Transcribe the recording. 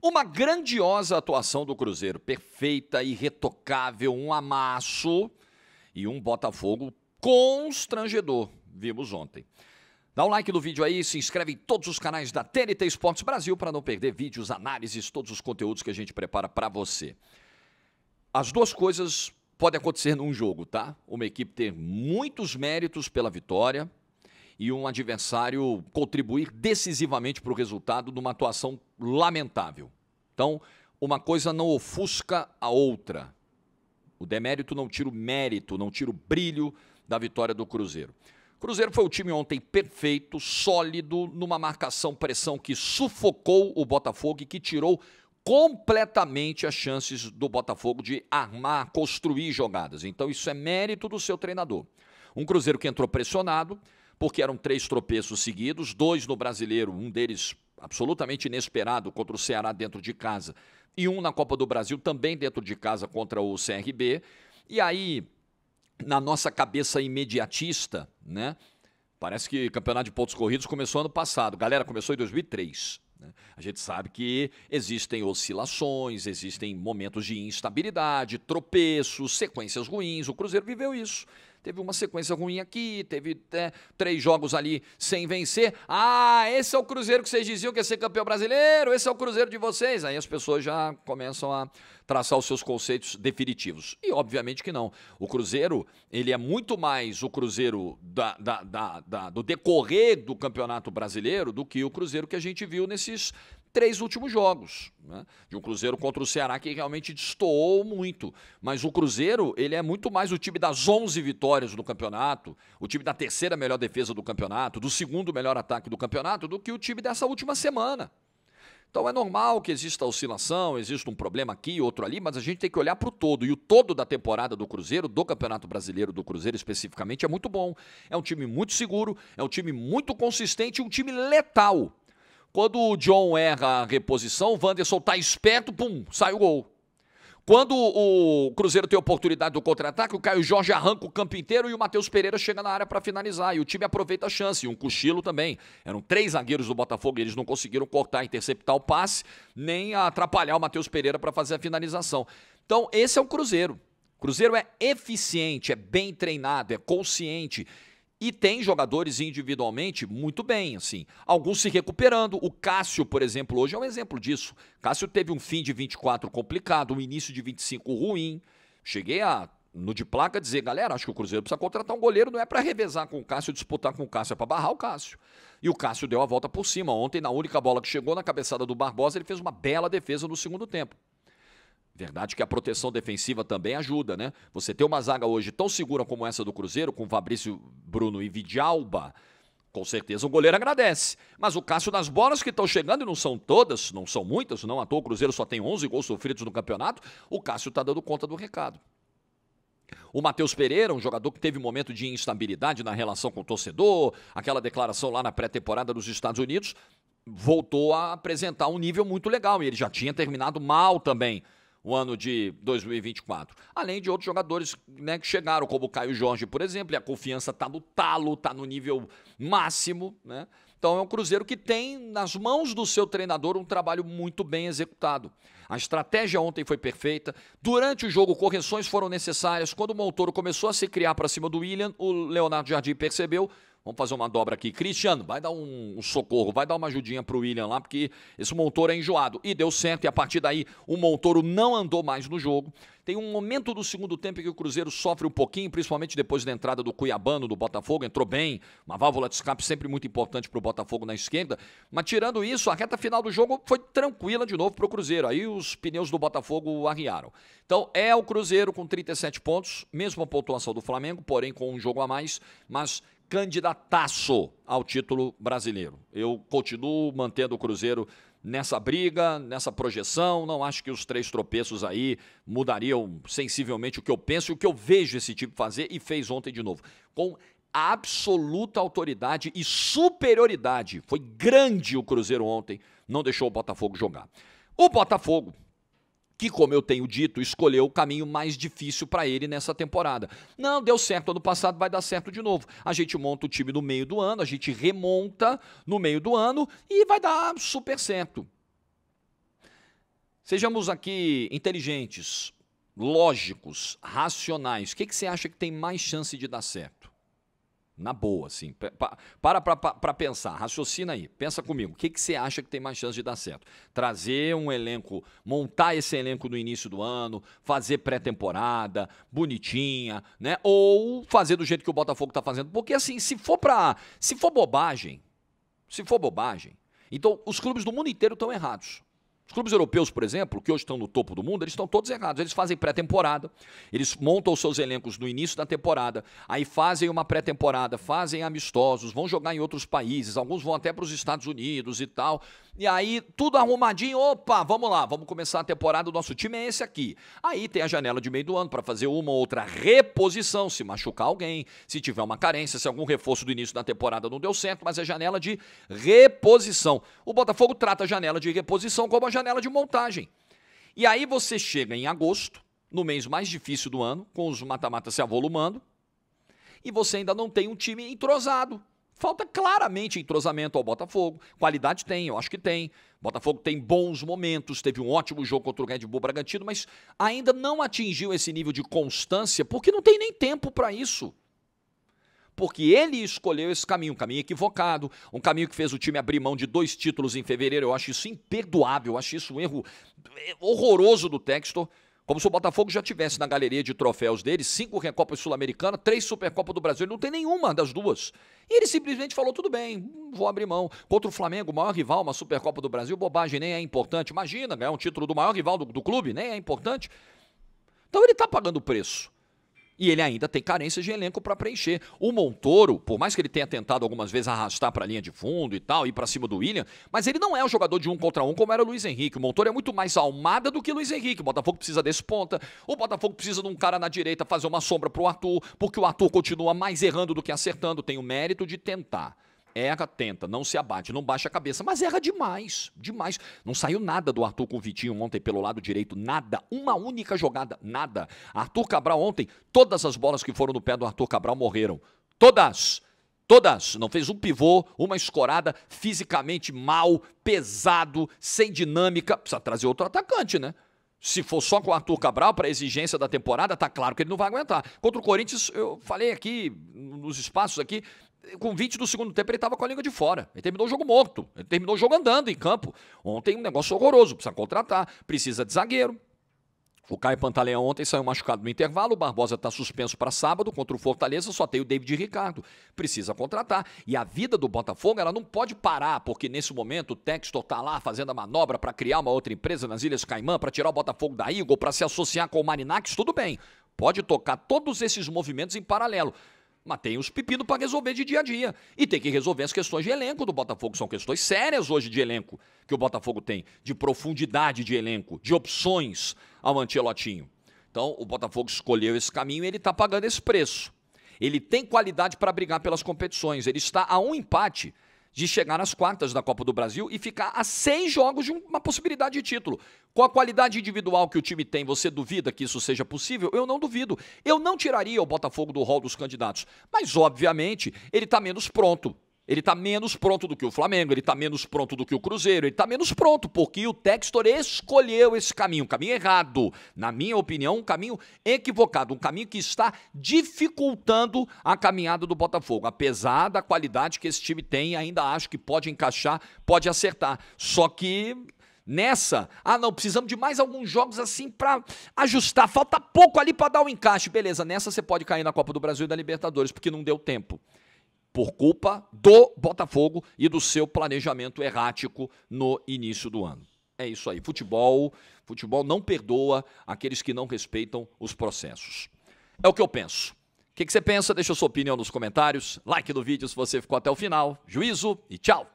Uma grandiosa atuação do Cruzeiro, perfeita, irretocável, um amasso e um Botafogo constrangedor, vimos ontem. Dá um like no vídeo aí, se inscreve em todos os canais da TNT Esportes Brasil para não perder vídeos, análises, todos os conteúdos que a gente prepara para você. As duas coisas podem acontecer num jogo, tá? Uma equipe ter muitos méritos pela vitória e um adversário contribuir decisivamente para o resultado numa atuação lamentável. Então, uma coisa não ofusca a outra. O demérito não tira o mérito, não tira o brilho da vitória do Cruzeiro. O Cruzeiro foi o time ontem perfeito, sólido, numa marcação-pressão que sufocou o Botafogo e que tirou completamente as chances do Botafogo de armar, construir jogadas. Então, isso é mérito do seu treinador. Um Cruzeiro que entrou pressionado, porque eram 3 tropeços seguidos, 2 no Brasileiro, um deles absolutamente inesperado contra o Ceará dentro de casa, e um na Copa do Brasil também dentro de casa contra o CRB. E aí, na nossa cabeça imediatista, né? Parece que o campeonato de pontos corridos começou ano passado. Galera, começou em 2003. A gente sabe que existem oscilações, existem momentos de instabilidade, tropeços, sequências ruins. O Cruzeiro viveu isso. Teve uma sequência ruim aqui, teve 3 jogos ali sem vencer. Ah, esse é o Cruzeiro que vocês diziam que ia ser campeão brasileiro, esse é o Cruzeiro de vocês. Aí as pessoas já começam a traçar os seus conceitos definitivos. E obviamente que não. O Cruzeiro, ele é muito mais o Cruzeiro do decorrer do Campeonato Brasileiro do que o Cruzeiro que a gente viu nesses 3 últimos jogos, né? De um Cruzeiro contra o Ceará que realmente destoou muito, mas o Cruzeiro, ele é muito mais o time das 11 vitórias do campeonato, o time da 3ª melhor defesa do campeonato, do 2º melhor ataque do campeonato, do que o time dessa última semana. Então é normal que exista oscilação, exista um problema aqui, outro ali, mas a gente tem que olhar para o todo, e o todo da temporada do Cruzeiro, do Campeonato Brasileiro do Cruzeiro especificamente, é muito bom. É um time muito seguro, é um time muito consistente, um time letal. Quando o John erra a reposição, o Wanderson tá esperto, pum, sai o gol. Quando o Cruzeiro tem oportunidade do contra-ataque, o Caio Jorge arranca o campo inteiro e o Matheus Pereira chega na área para finalizar. E o time aproveita a chance, e um cochilo também. Eram 3 zagueiros do Botafogo e eles não conseguiram cortar, interceptar o passe, nem atrapalhar o Matheus Pereira para fazer a finalização. Então, esse é o Cruzeiro. O Cruzeiro é eficiente, é bem treinado, é consciente. E tem jogadores individualmente muito bem, assim. Alguns se recuperando. O Cássio, por exemplo, hoje é um exemplo disso. Cássio teve um fim de 24 complicado, um início de 25 ruim. Cheguei no de placa, dizer, galera, acho que o Cruzeiro precisa contratar um goleiro, não é para revezar com o Cássio, disputar com o Cássio, é para barrar o Cássio. E o Cássio deu a volta por cima. Ontem, na única bola que chegou na cabeçada do Barbosa, ele fez uma bela defesa no segundo tempo. Verdade que a proteção defensiva também ajuda, né? Você ter uma zaga hoje tão segura como essa do Cruzeiro, com Fabrício, Bruno e Vidalba, com certeza o goleiro agradece. Mas o Cássio, nas bolas que estão chegando, e não são todas, não são muitas, não à toa o Cruzeiro só tem 11 gols sofridos no campeonato, o Cássio está dando conta do recado. O Matheus Pereira, um jogador que teve um momento de instabilidade na relação com o torcedor, aquela declaração lá na pré-temporada dos Estados Unidos, voltou a apresentar um nível muito legal, e ele já tinha terminado mal também o ano de 2024. Além de outros jogadores, né, que chegaram, como o Caio Jorge, por exemplo, e a confiança está no talo, está no nível máximo, né? Então é um Cruzeiro que tem nas mãos do seu treinador um trabalho muito bem executado. A estratégia ontem foi perfeita. Durante o jogo, correções foram necessárias. Quando o Montoro começou a se criar para cima do William, o Leonardo Jardim percebeu. Vamos fazer uma dobra aqui. Cristiano, vai dar um socorro, vai dar uma ajudinha pro William lá, porque esse Montoro é enjoado. E deu certo, e a partir daí o Montoro não andou mais no jogo. Tem um momento do segundo tempo em que o Cruzeiro sofre um pouquinho, principalmente depois da entrada do Cuiabano, do Botafogo, entrou bem, uma válvula de escape sempre muito importante pro Botafogo na esquerda, mas tirando isso, a reta final do jogo foi tranquila de novo pro Cruzeiro, aí os pneus do Botafogo arriaram. Então é o Cruzeiro com 37 pontos, mesma pontuação do Flamengo, porém com um jogo a mais, mas candidataço ao título brasileiro. Eu continuo mantendo o Cruzeiro nessa briga, nessa projeção. Não acho que os 3 tropeços aí mudariam sensivelmente o que eu penso e o que eu vejo esse time fazer, e fez ontem de novo. Com absoluta autoridade e superioridade. Foi grande o Cruzeiro ontem, não deixou o Botafogo jogar. O Botafogo, que, como eu tenho dito, escolheu o caminho mais difícil para ele nessa temporada. Não, deu certo ano passado, vai dar certo de novo. A gente monta o time no meio do ano, a gente remonta no meio do ano e vai dar super certo. Sejamos aqui inteligentes, lógicos, racionais. O que você acha que tem mais chance de dar certo? Na boa, assim. Para pensar, raciocina aí, pensa comigo. O que você acha que tem mais chance de dar certo? Trazer um elenco, montar esse elenco no início do ano, fazer pré-temporada, bonitinha, né? Ou fazer do jeito que o Botafogo tá fazendo. Porque assim, se for bobagem, então os clubes do mundo inteiro estão errados. Os clubes europeus, por exemplo, que hoje estão no topo do mundo, eles estão todos errados. Eles fazem pré-temporada, eles montam os seus elencos no início da temporada, aí fazem uma pré-temporada, fazem amistosos, vão jogar em outros países, alguns vão até para os Estados Unidos e tal. E aí, tudo arrumadinho, opa, vamos lá, vamos começar a temporada, o nosso time é esse aqui. Aí tem a janela de meio do ano para fazer uma ou outra reposição, se machucar alguém, se tiver uma carência, se algum reforço do início da temporada não deu certo, mas é janela de reposição. O Botafogo trata a janela de reposição como a janela de montagem. E aí você chega em agosto, no mês mais difícil do ano, com os mata-matas se avolumando, e você ainda não tem um time entrosado. Falta claramente entrosamento ao Botafogo. Qualidade tem, eu acho que tem. Botafogo tem bons momentos, teve um ótimo jogo contra o Red Bull Bragantino, mas ainda não atingiu esse nível de constância, porque não tem nem tempo para isso. Porque ele escolheu esse caminho, um caminho equivocado, um caminho que fez o time abrir mão de 2 títulos em fevereiro. Eu acho isso imperdoável, eu acho isso um erro horroroso do Textor. Como se o Botafogo já tivesse na galeria de troféus dele 5 Recopas Sul-Americanas, 3 Supercopas do Brasil. Ele não tem nenhuma das duas. E ele simplesmente falou, tudo bem, vou abrir mão. Contra o Flamengo, o maior rival, uma Supercopa do Brasil, bobagem, nem é importante. Imagina, ganhar um título do maior rival do clube, nem é importante. Então ele está pagando o preço. E ele ainda tem carências de elenco para preencher. O Montoro, por mais que ele tenha tentado algumas vezes arrastar para a linha de fundo e tal, ir para cima do William, mas ele não é um jogador de 1 contra 1 como era o Luiz Henrique. O Montoro é muito mais Almada do que o Luiz Henrique. O Botafogo precisa desse ponta. O Botafogo precisa de um cara na direita fazer uma sombra para o Arthur, porque o Arthur continua mais errando do que acertando. Tem o mérito de tentar. Erra, tenta, não se abate, não baixa a cabeça, mas erra demais, demais. Não saiu nada do Arthur com o Vitinho ontem pelo lado direito, nada, uma única jogada, nada. Arthur Cabral ontem, todas as bolas que foram no pé do Arthur Cabral morreram, todas, não fez um pivô, uma escorada, fisicamente mal, pesado, sem dinâmica, precisa trazer outro atacante, né? Se for só com o Arthur Cabral, para a exigência da temporada, tá claro que ele não vai aguentar. Contra o Corinthians, eu falei aqui, nos espaços aqui, com 20 do segundo tempo ele estava com a língua de fora. Ele terminou o jogo morto, ele terminou o jogo andando em campo. Ontem um negócio horroroso, precisa contratar, precisa de zagueiro. O Caio Pantaleão ontem saiu machucado no intervalo, o Barbosa está suspenso para sábado contra o Fortaleza, só tem o David Ricardo. Precisa contratar. E a vida do Botafogo, ela não pode parar, porque nesse momento o Textor está lá fazendo a manobra para criar uma outra empresa nas Ilhas Caimã, para tirar o Botafogo da Eagle, para se associar com o Marinax, tudo bem. Pode tocar todos esses movimentos em paralelo. Mas tem os pepinos para resolver de dia a dia. E tem que resolver as questões de elenco do Botafogo. São questões sérias hoje de elenco que o Botafogo tem. De profundidade de elenco, de opções ao Ancelotinho. Então, o Botafogo escolheu esse caminho e ele está pagando esse preço. Ele tem qualidade para brigar pelas competições. Ele está a um empate de chegar nas quartas da Copa do Brasil e ficar a 6 jogos de uma possibilidade de título. Com a qualidade individual que o time tem, você duvida que isso seja possível? Eu não duvido. Eu não tiraria o Botafogo do rol dos candidatos. Mas, obviamente, ele está menos pronto. Ele está menos pronto do que o Flamengo, ele está menos pronto do que o Cruzeiro, ele está menos pronto, porque o Textor escolheu esse caminho, um caminho errado, na minha opinião, um caminho equivocado, um caminho que está dificultando a caminhada do Botafogo, apesar da qualidade que esse time tem, ainda acho que pode encaixar, pode acertar, só que nessa, não, precisamos de mais alguns jogos assim para ajustar, falta pouco ali para dar o encaixe, beleza, nessa você pode cair na Copa do Brasil e da Libertadores, porque não deu tempo. Por culpa do Botafogo e do seu planejamento errático no início do ano. É isso aí. Futebol não perdoa aqueles que não respeitam os processos. É o que eu penso. O que você pensa? Deixa a sua opinião nos comentários. Like no vídeo se você ficou até o final. Juízo e tchau!